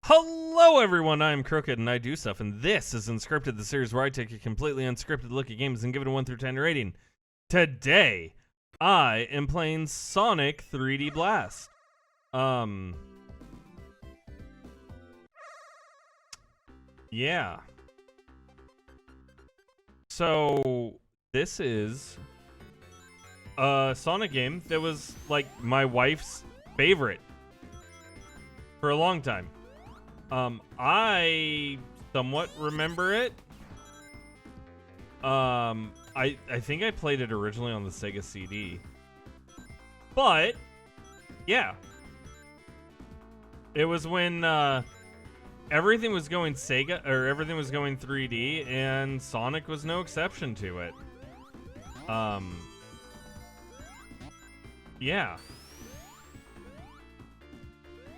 Hello everyone, I'm Krooked and I do stuff, and this is Unscripted, the series where I take a completely unscripted look at games and give it a 1 through 10 rating. Today, I am playing Sonic 3D Blast. Yeah. So, this is a Sonic game that was, like, my wife's favorite for a long time. I somewhat remember it. I think I played it originally on the Sega CD. But, yeah. It was when, everything was going Sega, or everything was going 3D, and Sonic was no exception to it. Yeah.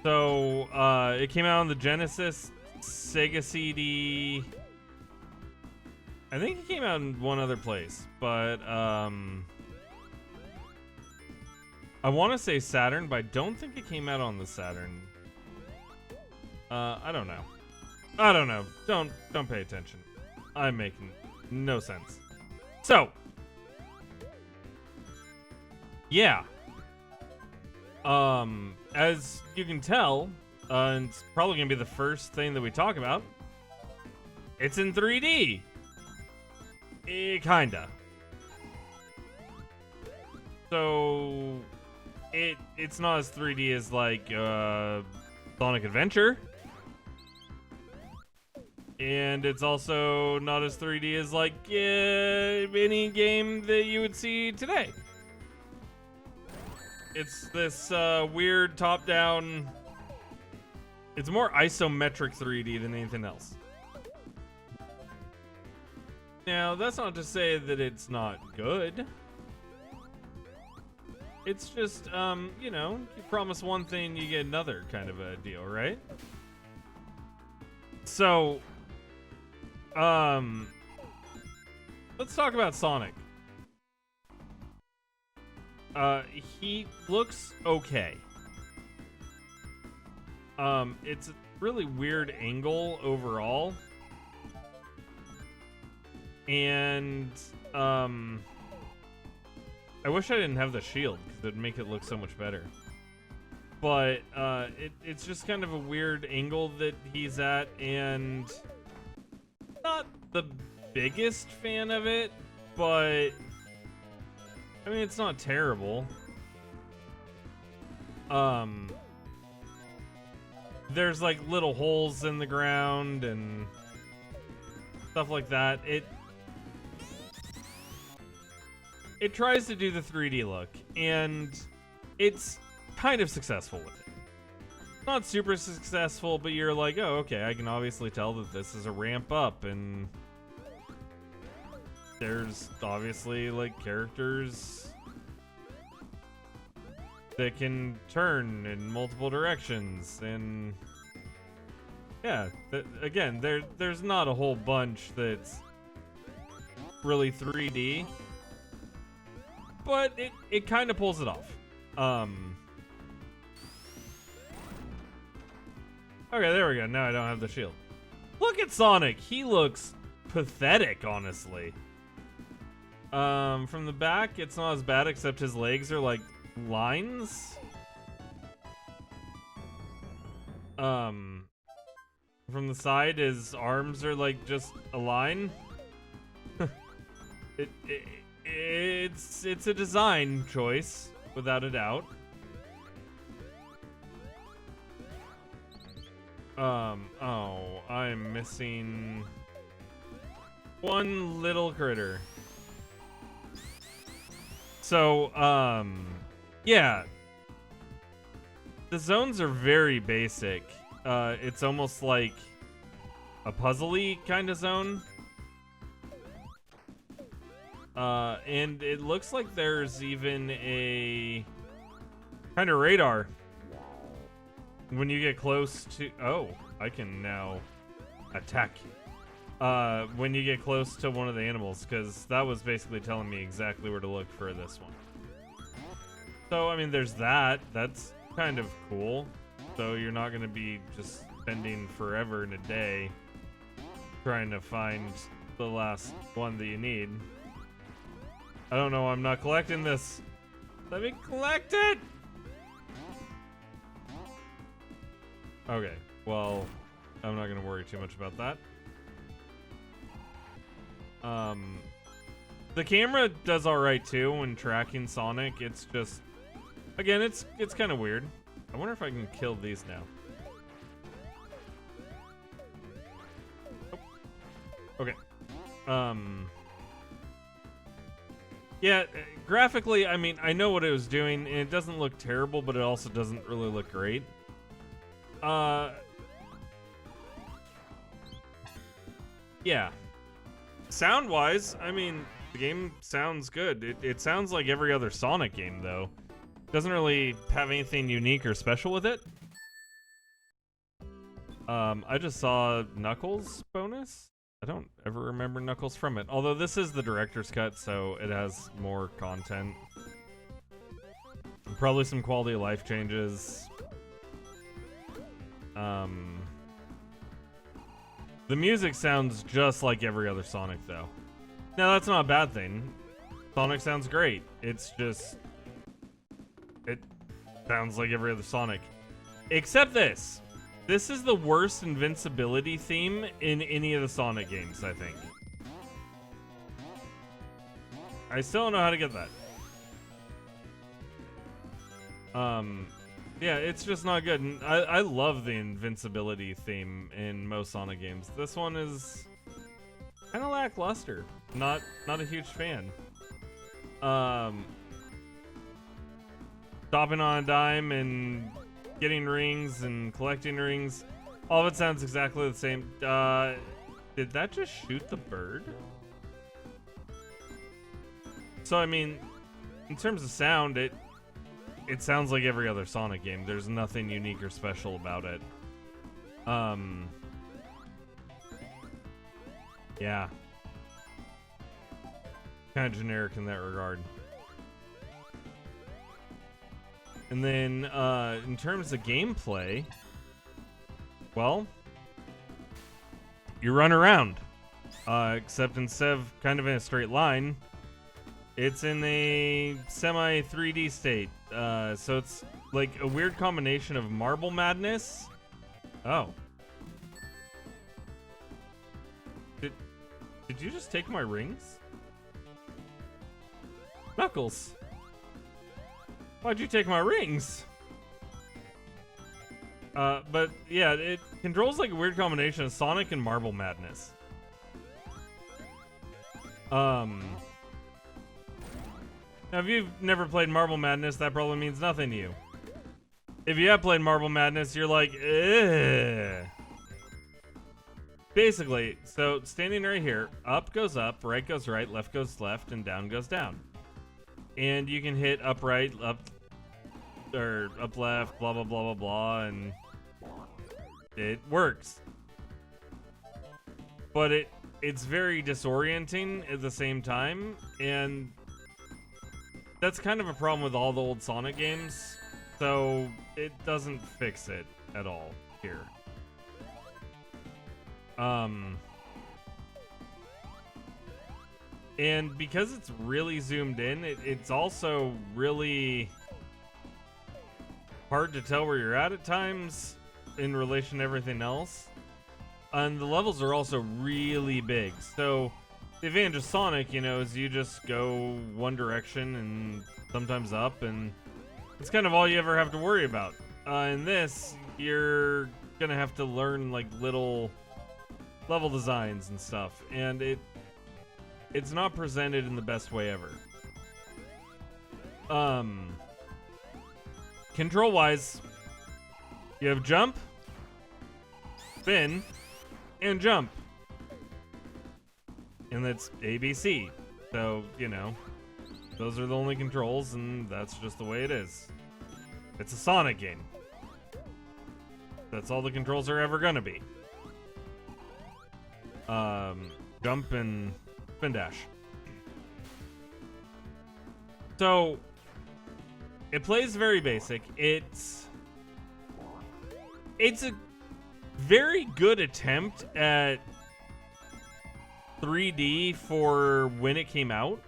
So, it came out on the Genesis, Sega CD. I think it came out in one other place, but, I want to say Saturn, but I don't think it came out on the Saturn. I don't know. I don't know. Don't pay attention. I'm making no sense. So, yeah. As you can tell, and it's probably gonna be the first thing that we talk about, it's in 3D. Kinda. So, it's not as 3D as like Sonic Adventure, and it's also not as 3D as like any game that you would see today. It's this weird top-down. It's more isometric 3D than anything else. Now, that's not to say that it's not good. It's just, you know, you promise one thing, you get another kind of a deal, right? So, let's talk about Sonic. He looks okay. It's a really weird angle overall. And, I wish I didn't have the shield, because it'd make it look so much better. But, it's just kind of a weird angle that he's at, and not the biggest fan of it, but I mean, it's not terrible. There's like little holes in the ground and stuff like that. It tries to do the 3D look, and it's kind of successful with it. Not super successful, but you're like, oh, okay, I can obviously tell that this is a ramp up, and there's obviously like characters that can turn in multiple directions, and yeah, again, there's not a whole bunch that's really 3D, but it kind of pulls it off. Okay, there we go. Now I don't have the shield. Look at Sonic. He looks pathetic, honestly. From the back, it's not as bad, except his legs are like lines. From the side, his arms are like just a line. It's a design choice, without a doubt. Oh, I'm missing one little critter. So, yeah. The zones are very basic. It's almost like a puzzly kind of zone. And it looks like there's even a kind of radar when you get close to... Oh, I can now attack when you get close to one of the animals, because that was basically telling me exactly where to look for this one. So, I mean, there's that. That's kind of cool. So you're not going to be just spending forever in a day trying to find the last one that you need. I don't know, I'm not collecting this. Let me collect it! Okay, well, I'm not gonna worry too much about that. The camera does alright too when tracking Sonic. It's just, again, it's kind of weird. I wonder if I can kill these now. Oh. Okay. Yeah, graphically, I mean, I know what it was doing, and it doesn't look terrible, but it also doesn't really look great. Yeah. Sound-wise, I mean, the game sounds good. It sounds like every other Sonic game, though. Doesn't really have anything unique or special with it. I just saw Knuckles bonus. I don't ever remember Knuckles from it. Although this is the director's cut, so it has more content. Probably some quality of life changes. The music sounds just like every other Sonic, though. Now, that's not a bad thing. Sonic sounds great. It's just... it sounds like every other Sonic. Except this. This is the worst invincibility theme in any of the Sonic games, I think. I still don't know how to get that. Yeah, it's just not good. And I love the invincibility theme in most Sonic games. This one is kind of lackluster. Not a huge fan. Stopping on a dime and getting rings and collecting rings. All of it sounds exactly the same. Did that just shoot the bird? So, I mean, in terms of sound, it sounds like every other Sonic game. There's nothing unique or special about it. Yeah. Kind of generic in that regard. And then, in terms of gameplay, well, you run around. Except instead of kind of in a straight line, it's in a semi 3D state. So it's like a weird combination of Marble Madness. Oh. Did you just take my rings? Knuckles. Why'd you take my rings? But yeah, it controls like a weird combination of Sonic and Marble Madness. Now, if you've never played Marble Madness, that probably means nothing to you. If you have played Marble Madness, you're like, ugh. Basically, so standing right here, up goes up, right goes right, left goes left, and down goes down. And you can hit up right, up, or up left, blah, blah, blah, blah, blah, and it works. But it's very disorienting at the same time, and that's kind of a problem with all the old Sonic games, so it doesn't fix it at all here. And because it's really zoomed in, it's also really hard to tell where you're at times in relation to everything else. And the levels are also really big, so the advantage of Sonic, you know, is you just go one direction and sometimes up, and it's kind of all you ever have to worry about. In this, you're gonna have to learn like little level designs and stuff, and it's not presented in the best way ever. Control-wise, you have jump, spin, and jump. And that's ABC. So, you know, those are the only controls, and that's just the way it is. It's a Sonic game. That's all the controls are ever gonna be. Jump and spin dash. So, it plays very basic. It's a very good attempt at 3D for when it came out.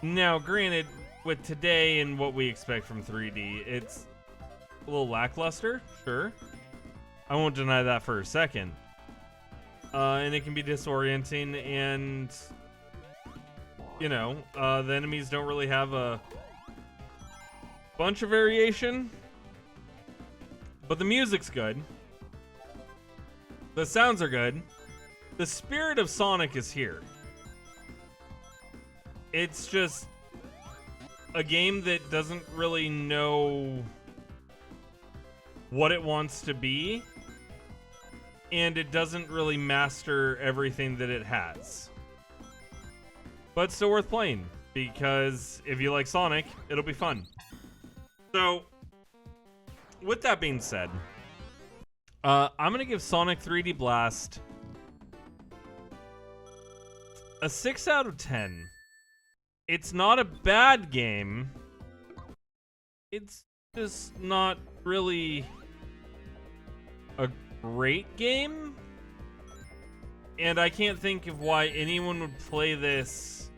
Now, granted, with today and what we expect from 3D, it's a little lackluster, sure. I won't deny that for a second. And it can be disorienting, and, you know, the enemies don't really have a bunch of variation. But the music's good. The sounds are good. The spirit of Sonic is here. It's just a game that doesn't really know what it wants to be, and it doesn't really master everything that it has. But it's still worth playing, because if you like Sonic, it'll be fun. So, with that being said, I'm going to give Sonic 3D Blast a 6 out of 10. It's not a bad game. It's just not really a great game. And I can't think of why anyone would play this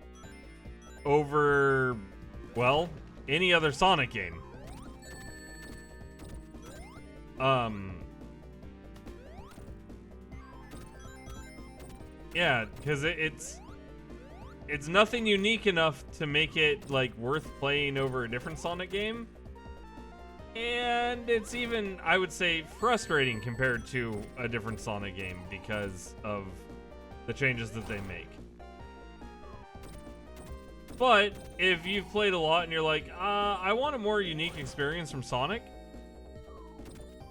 over, well, any other Sonic game. Yeah, because it's nothing unique enough to make it like worth playing over a different Sonic game. And it's even, I would say, frustrating compared to a different Sonic game because of the changes that they make. But if you've played a lot and you're like, I want a more unique experience from Sonic,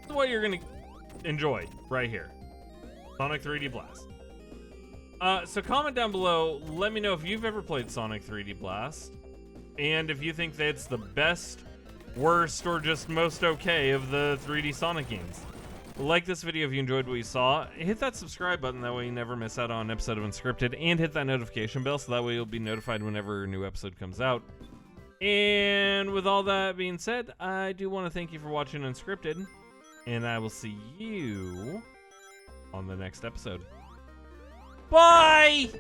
this is what you're going to enjoy right here. Sonic 3D Blast. So comment down below, let me know if you've ever played Sonic 3D Blast, and if you think that it's the best, worst, or just most okay of the 3D Sonic games. Like this video if you enjoyed what you saw. Hit that subscribe button, that way you never miss out on an episode of Unscripted, and hit that notification bell so that way you'll be notified whenever a new episode comes out. And with all that being said, I do want to thank you for watching Unscripted, and I will see you on the next episode. Bye!